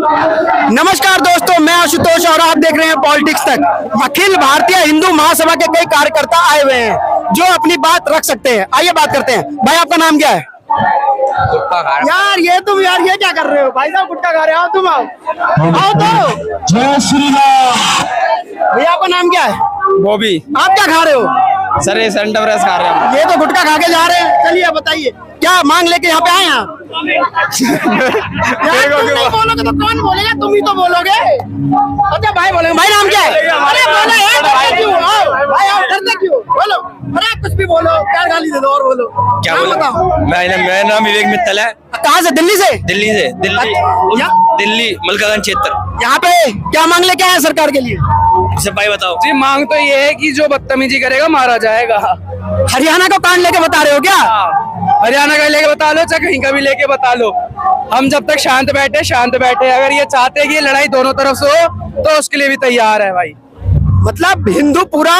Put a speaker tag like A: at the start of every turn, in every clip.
A: नमस्कार दोस्तों, मैं आशुतोष और आप देख रहे हैं पॉलिटिक्स तक। अखिल भारतीय हिंदू महासभा के कई कार्यकर्ता आए हुए हैं जो अपनी बात रख सकते हैं। आइए बात करते हैं। भाई आपका नाम क्या है? यार ये क्या कर रहे हो? भाई साहब गुटखा खा रहे हो? आओ तुम आओ तो।
B: जय श्री राम।
A: भैया आपका नाम क्या है?
C: बॉबी।
A: आप क्या खा रहे हो?
C: सर ये सेंटर ब्रश खा रहे हैं।
A: ये तो गुटखा खा के जा रहे हैं। चलिए बताइए क्या मांग लेके यहाँ पे आए हैं? यार तुम नहीं बोलोगे तो कौन बोलेगा? तुम ही तो बोलोगे। अच्छा भाई बोलेंगे। भाई नाम क्या है? अरे बोलो यार, डरते क्यों? आओ भाई आओ, डरते क्यों? बोलो। अरे कुछ भी बोलो, प्यार गाली दे दो और बोलो।
C: क्या
A: नाम
C: बोलो?
A: बताओ।
C: मेरा नाम विवेक मित्तल है।
A: कहाँ से? दिल्ली से?
C: दिल्ली से। दिल्ली मलकागंज क्षेत्र।
A: यहाँ पे क्या मांग लेके आए सरकार के लिए?
C: सब भाई बताओ।
D: जी मांग तो ये है कि जो बदतमीजी करेगा मारा जाएगा।
A: हरियाणा का कांड लेके बता रहे हो क्या?
D: हरियाणा का लेके बता लो चाहे कहीं का भी लेके बता लो, हम जब तक शांत बैठे। अगर ये चाहते हैं कि ये लड़ाई दोनों तरफ से हो तो उसके लिए भी तैयार है भाई।
A: मतलब हिंदू पूरा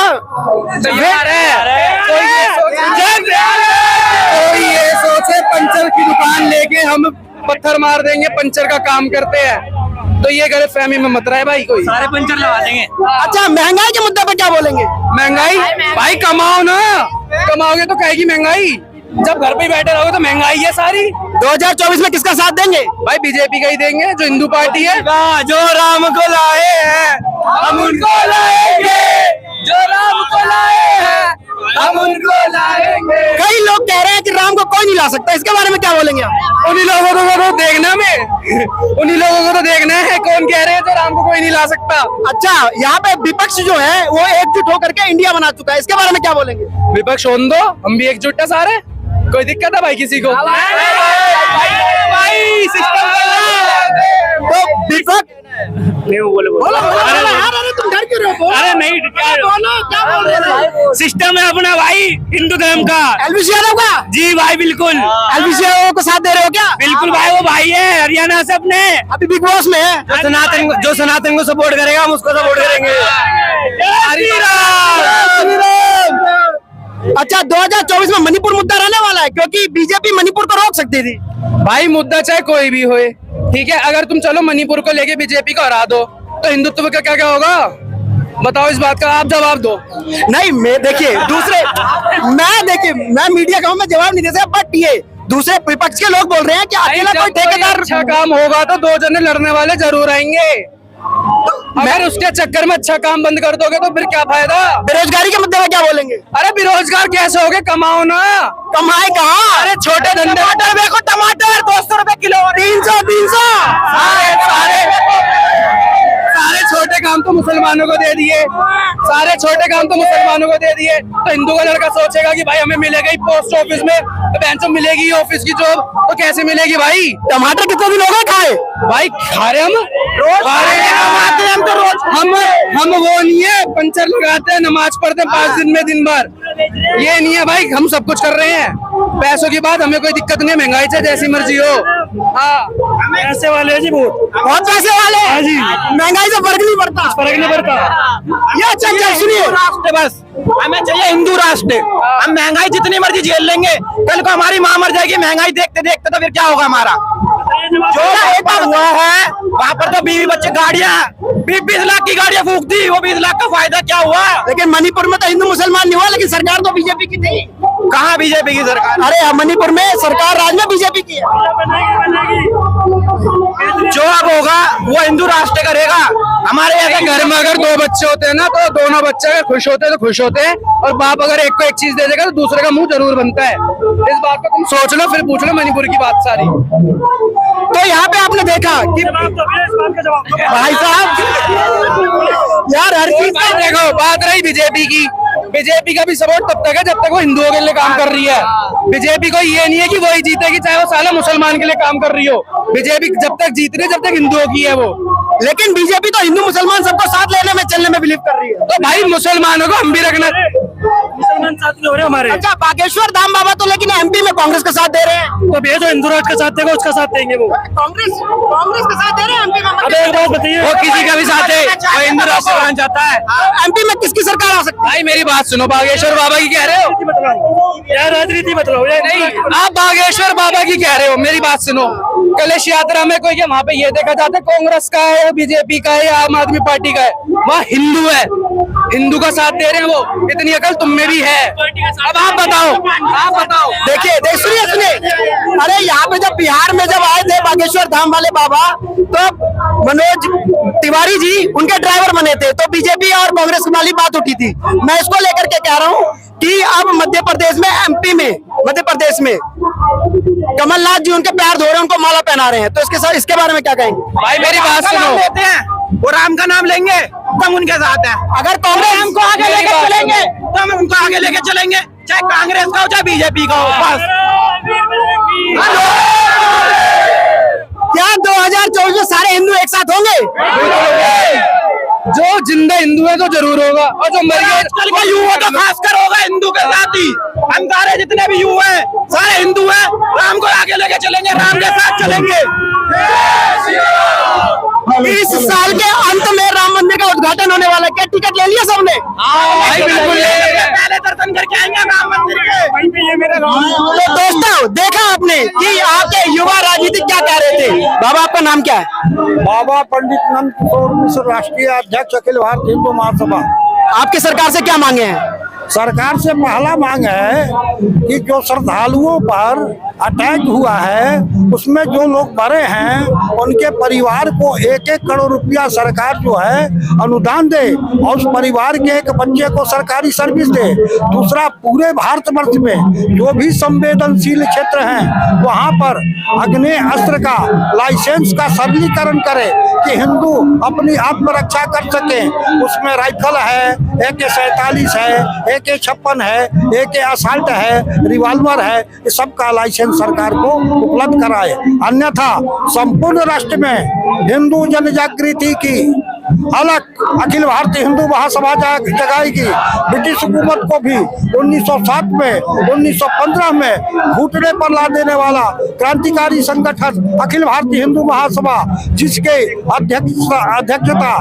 D: तैयार है। कोई ये सोचे पंचर की दुकान लेके हम पत्थर मार देंगे, पंचर का काम करते हैं, तो ये गलत फहमी में मत रहे भाई। कोई
C: सारे पंचर लगा देंगे।
A: अच्छा महंगाई के मुद्दे पे क्या बोलेंगे?
D: महंगाई भाई कमाओ ना, कमाओगे तो कहेगी महंगाई। जब घर पे बैठे रहोगे तो महंगाई है सारी।
A: 2024 में किसका साथ देंगे?
D: भाई बीजेपी का ही देंगे, जो हिंदू पार्टी है।
C: जो राम को लाए हैं हम उनको लाएंगे, जो राम को लाए हैं हम उनको लाएंगे।
A: कई लोग कह रहे हैं कि राम को कोई नहीं ला सकता, इसके बारे में क्या बोलेंगे आप?
D: उन्हीं लोगों को तो देखना उन्हीं लोगों को तो देखना है कौन कह रहे हैं जो राम को कोई नहीं ला सकता।
A: अच्छा यहाँ पे विपक्ष जो है वो एकजुट होकर के इंडिया बना चुका है, इसके बारे में क्या बोलेंगे?
D: विपक्ष होने दो, हम भी एकजुट है सारे। कोई दिक्कत है भाई किसी को? भाई सिस्टम
A: तो विपक्ष अरे तुम डर क्यों रहे हो?
C: अरे नहीं
A: बोलो, क्या बोल रहे हो?
C: सिस्टम है अपना भाई, हिंदू धर्म का।
A: एलवीसी यादव का?
C: जी भाई बिल्कुल।
A: एलवीसी यादव को साथ दे रहे हो क्या?
C: बिल्कुल भाई, वो भाई है हरियाणा से अपने।
A: अभी बिग बॉस में है।
C: जो सनातन को सपोर्ट करेगा हम उसको सपोर्ट करेंगे।
A: अच्छा 2024 में मणिपुर मुद्दा रहने वाला है क्योंकि बीजेपी मणिपुर को रोक सकती थी।
D: भाई मुद्दा चाहे कोई भी होए, ठीक है। अगर तुम चलो मणिपुर को लेके बीजेपी को हरा दो तो हिंदुत्व का क्या क्या होगा? बताओ इस बात का आप जवाब दो।
A: नहीं मैं देखिए मैं मीडिया का हूं, मैं जवाब नहीं दे सकता, बट ये दूसरे विपक्ष के लोग बोल रहे हैं कि अकेला कोई ठेकेदार
D: अच्छा काम होगा तो दो जने लड़ने वाले जरूर आएंगे। अगर उसके चक्कर में अच्छा काम बंद कर दोगे तो फिर क्या फायदा?
A: बेरोजगारी के मुद्दे में क्या बोलेंगे?
D: अरे बेरोजगार कैसे होगे? कमाओ ना।
A: कमाए कहाँ?
D: अरे छोटे धंधे।
A: टमाटर देखो, टमाटर 200 रुपए किलो, 300।
D: सारे छोटे काम तो मुसलमानों को दे दिए, तो हिंदू का लड़का सोचेगा कि भाई हमें मिलेगा ही पोस्ट ऑफिस में, तो बेंचो मिलेगी ऑफिस की जॉब, तो कैसे मिलेगी भाई?
A: टमाटर कितने दिन हो गए खाए?
D: भाई खा रहे हम तो रोज। हम वो नहीं है पंचर लगाते हैं, नमाज पढ़ते हैं 5 दिन में दिन भर, ये नहीं है भाई। हम सब कुछ कर रहे हैं। पैसों की बात हमें कोई दिक्कत नहीं है, महंगाई से जैसी मर्जी हो। हाँ
C: पैसे वाले हैं जी,
A: बहुत पैसे वाले हैं जी। महंगाई से फर्क नहीं पड़ता। ये अच्छा सुनिए,
C: बस हमें चाहिए हिंदू राष्ट्र। हम महंगाई जितनी मर्जी झेल लेंगे, कल को हमारी माँ मर जाएगी महंगाई देखते देखते, तो फिर क्या होगा हमारा? जो हुआ है वहाँ पर तो 20 बच्चे गाड़ियाँ 20 लाख की गाड़ियाँ फूक दी, वो 20 लाख का फायदा क्या हुआ?
A: लेकिन मणिपुर में तो हिंदू मुसलमान नहीं हुआ, लेकिन सरकार तो बीजेपी की थी।
C: कहाँ बीजेपी की सरकार?
A: अरे मणिपुर में सरकार राज में बीजेपी की है।
C: जो अब होगा वो हिंदू राष्ट्र करेगा। हमारे
D: ऐसे घर में अगर 2 बच्चे होते हैं ना, तो दोनों बच्चे अगर खुश होते हैं तो खुश होते हैं, और बाप अगर एक को एक चीज दे देगा तो दूसरे का मुंह जरूर बनता है। इस बात को तुम सोच लो, फिर पूछ लो मणिपुर की बात सारी।
A: तो यहाँ पे आपने देखा कि भाई साहब यार हर चीज
D: देखो, बात रही बीजेपी का भी सपोर्ट तब तक है जब तक वो हिंदुओं के लिए काम कर रही है। बीजेपी को ये नहीं है कि वही जीतेगी चाहे वो साला मुसलमान के लिए काम कर रही हो। बीजेपी जब तक जीत रही है, जब तक हिंदुओं की है वो।
A: लेकिन बीजेपी तो हिंदू मुसलमान सबको साथ लेने में चलने में बिलीव कर रही है।
D: तो भाई मुसलमानों को हम भी रखना।
C: मुसलमान साथी हो रहे हमारे।
A: अच्छा बागेश्वर धाम बाबा तो लेकिन एमपी में कांग्रेस का साथ दे रहे हैं।
C: तो जो हिंदू राष्ट्र का साथ देगा उसका साथ देंगे वो।
A: कांग्रेस का साथ दे रहे हैं एमपी में।
C: अब एक बात
D: वो किसी का भी साथ है, वो हिंदू राष्ट्र बनाना चाहता है।
A: एमपी में किसकी सरकार आ सकती
D: भाई मेरी बात सुनो, बागेश्वर बाबा की कह रहे हो
B: क्या राजनीति बताओ
D: नहीं, आप बागेश्वर बाबा की कह रहे हो, मेरी बात सुनो। कलश यात्रा में कोई वहाँ पे ये देखा जाता है कांग्रेस का है, बीजेपी का है या आम आदमी पार्टी का है, वहाँ हिंदू है, हिंदू का साथ दे रहे हैं वो। इतनी अकल तुम में भी है। अब आप बताओ।
A: देखिए सुनिए, अरे यहाँ पे जब बिहार में जब आए थे बागेश्वर धाम वाले बाबा, तो मनोज तिवारी जी उनके ड्राइवर बने थे, तो बीजेपी और कांग्रेस वाली बात उठी थी। मैं इसको लेकर के कह रहा हूँ कि अब मध्य प्रदेश में, एमपी में, मध्य प्रदेश में कमलनाथ जी उनके पैर धो रहे हैं, उनको माला पहना रहे हैं, तो इसके साथ इसके बारे में क्या कहेंगे?
C: भाई मेरी बात सुनो, लेते हैं वो राम का नाम लेंगे तो हम उनके साथ हैं।
A: अगर कांग्रेस
C: हमको आगे लेके चलेंगे तो हम उनको आगे लेके चलेंगे, चाहे कांग्रेस का हो चाहे बीजेपी का हो। बस
A: क्या 2024 में सारे हिंदू एक साथ होंगे?
D: जो जिंदा हिंदू है तो जरूर होगा, और जो मर गए
C: आजकल का युवा तो खासकर होगा हिंदू के साथ ही। हम सारे जितने भी युवा हैं सारे हिंदू हैं, राम को आगे लेके चलेंगे, राम के साथ चलेंगे।
A: इस साल के अंत में राम मंदिर का उद्घाटन होने वाला है, क्या टिकट ले लिया सबने?
C: भाई बिल्कुल पहले दर्शन करके आएंगे राम मंदिर के।
A: तो दोस्तों देखा आपने कि आपके युवा राजनीतिक क्या कह रहे थे। बाबा आपका नाम क्या है?
E: बाबा पंडित नंद किशोर मिश्र, राष्ट्रीय अध्यक्ष अखिल भारतीय हिंदू महासभा।
A: आपकी सरकार से क्या मांगे हैं?
E: सरकार से पहला मांग है कि जो श्रद्धालुओं पर अटैक हुआ है उसमें जो लोग मरे हैं उनके परिवार को 1-1 करोड़ रुपया सरकार जो है अनुदान दे, और उस परिवार के एक बच्चे को सरकारी सर्विस दे। दूसरा, पूरे भारतवर्ष में जो भी संवेदनशील क्षेत्र हैं वहाँ पर अग्नि अस्त्र का लाइसेंस का सरलीकरण करे कि हिंदू अपनी आत्मरक्षा कर सके। उसमें राइफल है, AK-47 है, AK-56 है, AK असल्ट है, रिवॉल्वर है, इस सब का लाइसेंस सरकार को उपलब्ध कराए। अन्यथा संपूर्ण राष्ट्र में हिंदू जन जागृति की अलग अखिल भारतीय हिंदू महासभा जगाएगी। ब्रिटिश हुकूमत को भी 1907 में, 1915 में घुटने पर ला देने वाला क्रांतिकारी संगठन अखिल भारतीय हिंदू महासभा, जिसके अध्यक्षता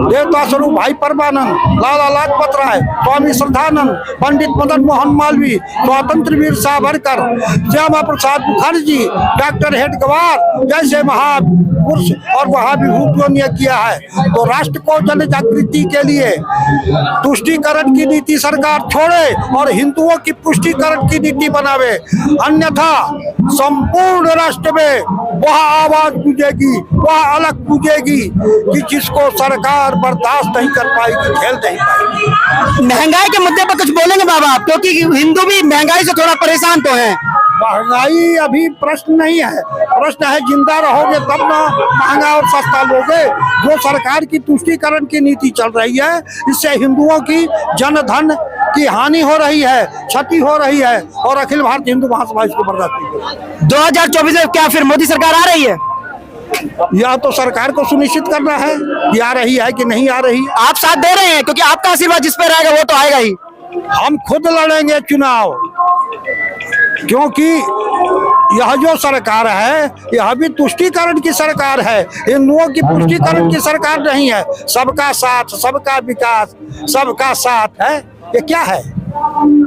E: देवता स्वरूप भाई परमानंद, लाला लाजपत राय, स्वामी श्रद्धानंद, पंडित मदन मोहन मालवीय, स्वतंत्र वीर सावरकर, श्यामा प्रसाद मुखर्जी, डॉक्टर हेडगेवार जैसे महापुरुष और महाविभूतियों ने किया है। तो राष्ट्र को जन जागृति के लिए तुष्टीकरण की नीति सरकार छोड़े और हिंदुओं की पुष्टिकरण की नीति बनावे, अन्यथा संपूर्ण राष्ट्र में वह आवाज गूंजेगी, वह अलग गूंजेगी कि जिसको सरकार बर्दाश्त नहीं कर पाएगी, झेल नहीं पाएगी।
A: महंगाई के मुद्दे पर कुछ बोलेंगे बाबा आप, क्योंकि हिंदू भी महंगाई से थोड़ा परेशान तो हैं।
E: महंगाई अभी प्रश्न नहीं है, प्रश्न है जिंदा रहोगे तब ना महंगा और सस्ता लोगे। जो सरकार की तुष्टीकरण की नीति चल रही है इससे हिंदुओं की जनधन की हानि हो रही है, क्षति हो रही है, और अखिल भारतीय हिंदू महासभा इसको बर्दाश्त नहीं करेगी।
A: 2024 में क्या फिर मोदी सरकार आ रही है?
E: यह तो सरकार को सुनिश्चित करना है कि आ रही है कि नहीं आ रही है।
A: आप साथ दे रहे हैं, क्योंकि आपका आशीर्वाद जिस पे रहेगा वो तो आएगा ही।
E: हम खुद लड़ेंगे चुनाव, क्योंकि यह जो सरकार है यह भी तुष्टीकरण की सरकार है, हिंदुओं की पुष्टिकरण की सरकार नहीं है। सबका साथ, सबका विकास, सबका साथ है। ये क्या है?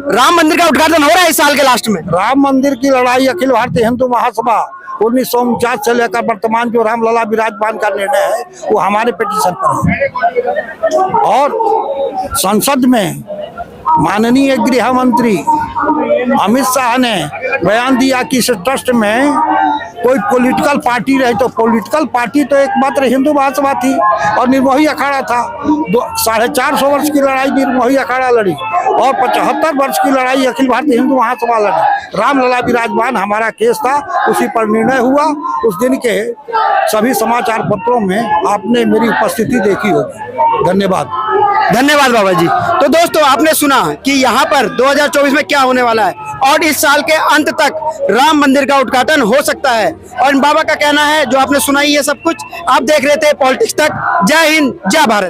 A: राम मंदिर का उद्घाटन हो रहा है इस साल के लास्ट में।
E: राम मंदिर की लड़ाई अखिल भारतीय हिंदू महासभा 1949 से लेकर वर्तमान जो रामलला विराजमान का निर्णय है वो हमारे पिटीशन पर है। और संसद में माननीय गृह मंत्री अमित शाह ने बयान दिया कि इस ट्रस्ट में कोई पॉलिटिकल पार्टी रहे, तो पॉलिटिकल पार्टी तो एकमात्र हिंदू महासभा थी और निर्मोही अखाड़ा था। 450 वर्ष की लड़ाई निर्मोही अखाड़ा लड़ी और 75 वर्ष की लड़ाई अखिल भारतीय हिंदू महासभा लड़ी। रामलला विराजमान हमारा केस था, उसी पर निर्णय हुआ। उस दिन के सभी समाचार पत्रों में आपने मेरी उपस्थिति देखी होगी। धन्यवाद।
A: धन्यवाद बाबा जी। तो दोस्तों आपने सुना कि यहाँ पर 2024 में क्या होने वाला है, और इस साल के अंत तक राम मंदिर का उद्घाटन हो सकता है। और बाबा का कहना है, जो आपने सुना ये सब कुछ आप देख रहे थे पॉलिटिक्स तक। जय हिंद, जय भारत।